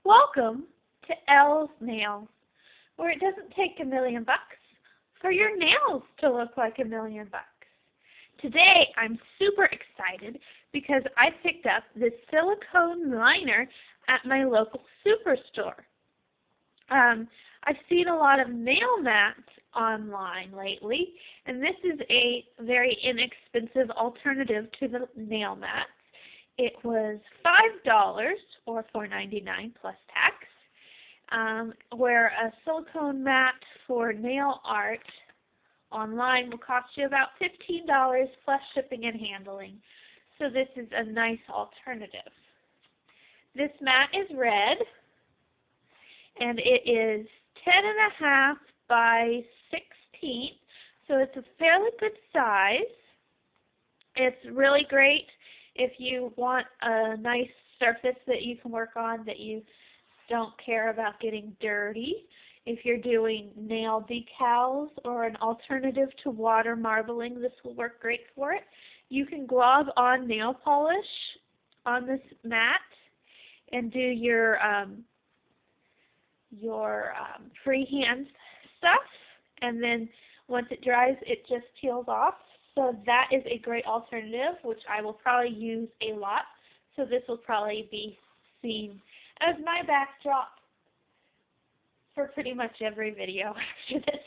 Welcome to Elle's Nails, where it doesn't take $1,000,000 for your nails to look like $1,000,000. Today I'm super excited because I picked up this silicone liner at my local superstore. I've seen a lot of nail mats online lately, and this is a very inexpensive alternative to the nail mats. It was $5 or $4.99 plus tax, where a silicone mat for nail art online will cost you about $15 plus shipping and handling. So this is a nice alternative. This mat is red, and it is 10.5 by 16, so it's a fairly good size. It's really great if you want a nice surface that you can work on that you don't care about getting dirty. If you're doing nail decals or an alternative to water marbling, this will work great for it. You can glob on nail polish on this mat and do your freehand stuff, and then once it dries, it just peels off. So that is a great alternative, which I will probably use a lot. So this will probably be seen as my backdrop for pretty much every video after this.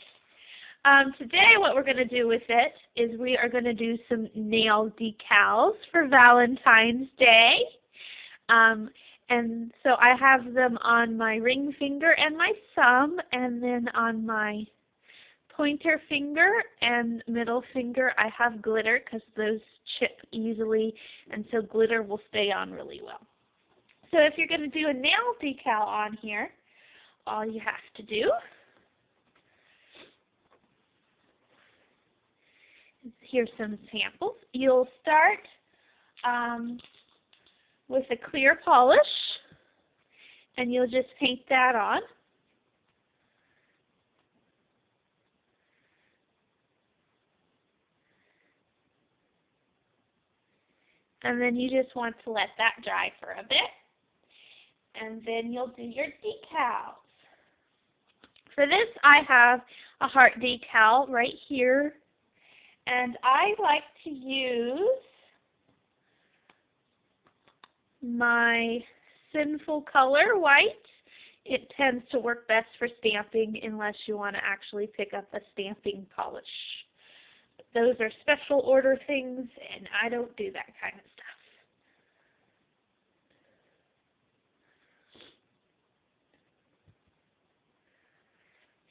Today what we're going to do with it is we are going to do some nail decals for Valentine's Day. And so I have them on my ring finger and my thumb, and then on my pointer finger and middle finger I have glitter because those chip easily, and so glitter will stay on really well. So if you're going to do a nail decal on here, all you have to do is, here's some samples. You'll start with a clear polish, and you'll just paint that on. And then you just want to let that dry for a bit. And then you'll do your decals. For this, I have a heart decal right here. And I like to use my Sinful Color white. It tends to work best for stamping unless you want to actually pick up a stamping polish. Those are special order things, and I don't do that kind of stuff.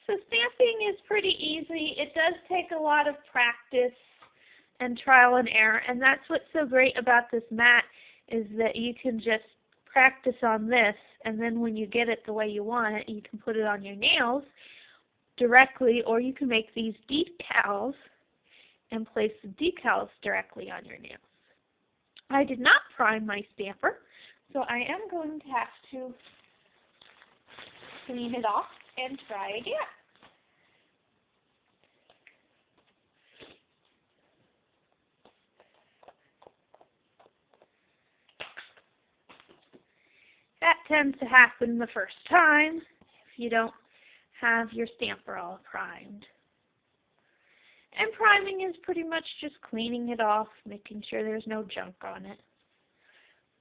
So stamping is pretty easy. It does take a lot of practice and trial and error, and that's what's so great about this mat, is that you can just practice on this, and then when you get it the way you want it, you can put it on your nails directly, or you can make these decals and place the decals directly on your nails. I did not prime my stamper, so I am going to have to clean it off and try again. That tends to happen the first time if you don't have your stamper all primed. And priming is pretty much just cleaning it off, making sure there's no junk on it,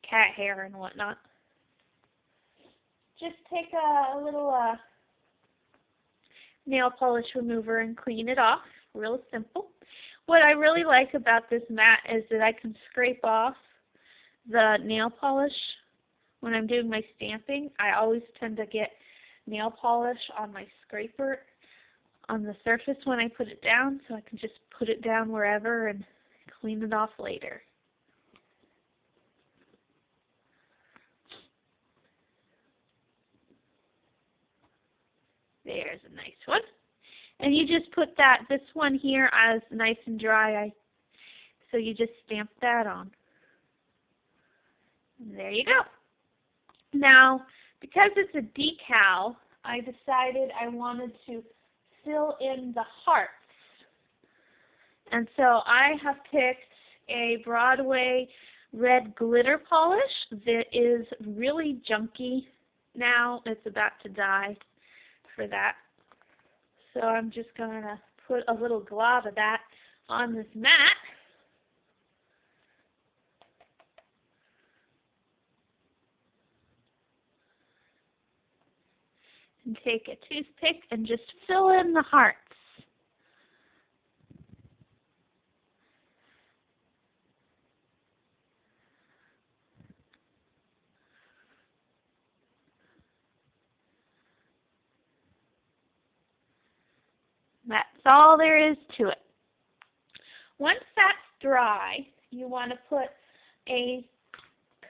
cat hair and whatnot. Just take a little nail polish remover and clean it off. Real simple. What I really like about this mat is that I can scrape off the nail polish when I'm doing my stamping. I always tend to get nail polish on my scraper on the surface when I put it down, so I can just put it down wherever and clean it off later. There's a nice one. And you just put this one here as nice and dry, so you just stamp that on. And there you go. Now, because it's a decal, I decided I wanted to fill in the hearts. And so I have picked a Broadway red glitter polish that is really junky now it's about to die for that. So I'm just going to put a little glob of that on this mat. And take a toothpick and just fill in the hearts. That's all there is to it. Once that's dry, you want to put a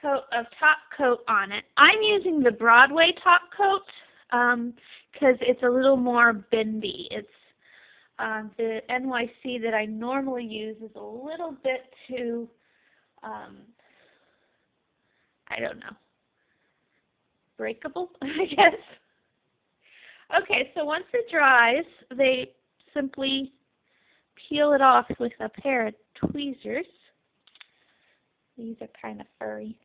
coat of top coat on it. I'm using the Broadway top coat because it's a little more bendy. It's the NYC that I normally use is a little bit too, I don't know, breakable, I guess. Okay, so once it dries, they simply peel it off with a pair of tweezers. These are kind of furry.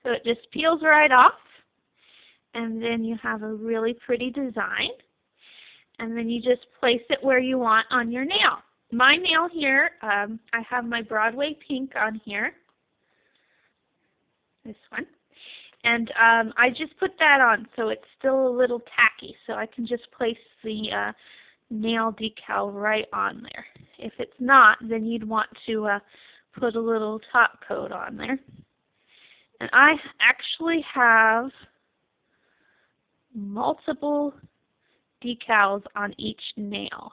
So it just peels right off, and then you have a really pretty design, and then you just place it where you want on your nail. My nail here, I have my Broadway pink on here, this one, and I just put that on so it's still a little tacky, so I can just place the nail decal right on there. If it's not, then you'd want to put a little top coat on there. And I actually have multiple decals on each nail.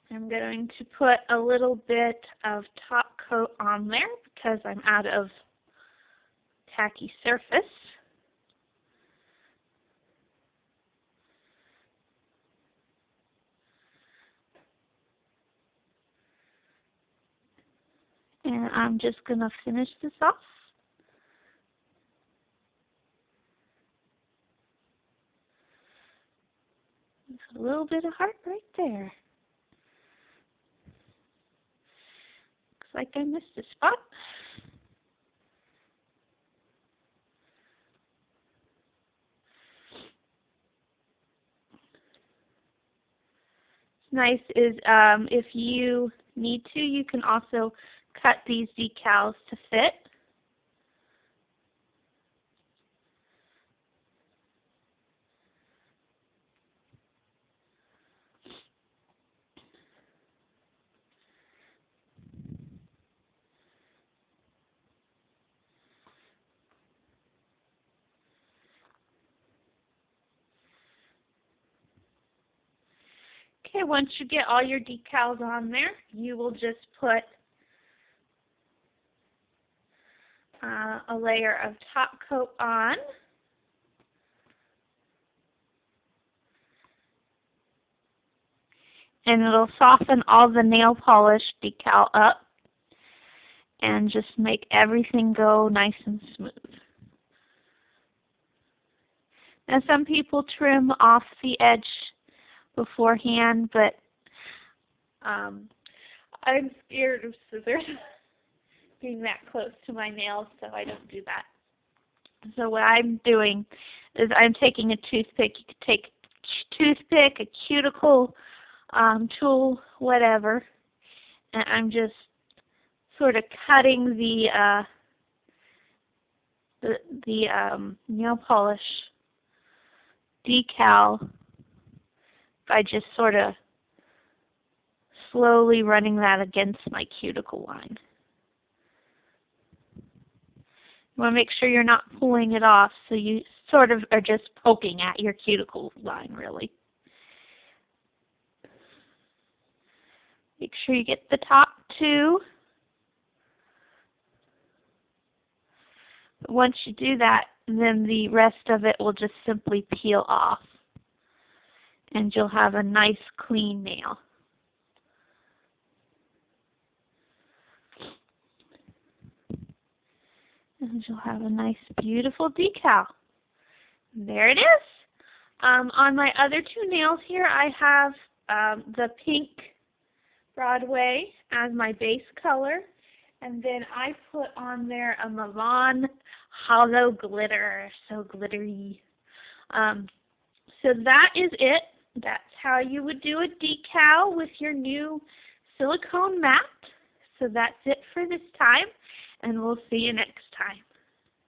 I'm going to put a little bit of top coat on there because I'm out of tacky surface. And I'm just going to finish this off. There's a little bit of heart right there. Looks like I missed a spot. What's nice is if you need to, you can also cut these decals to fit. Okay, once you get all your decals on there, you will just put a layer of top coat on. And it'll soften all the nail polish decal up and just make everything go nice and smooth. Now some people trim off the edge beforehand, but I'm scared of scissors being that close to my nails, so I don't do that. So what I'm doing is I'm taking a toothpick. You could take a toothpick, a cuticle tool, whatever, and I'm just sort of cutting the nail polish decal by just sort of slowly running that against my cuticle line. You want to make sure you're not pulling it off, so you sort of are just poking at your cuticle line, really. Make sure you get the top two. Once you do that, then the rest of it will just simply peel off. And you'll have a nice clean nail. And you'll have a nice beautiful decal. There it is. On my other two nails here, I have the pink Broadway as my base color. And then I put on there a Milan Hollow Glitter, so glittery. So that is it. That's how you would do a decal with your new silicone mat. So that's it for this time, and we'll see you next time.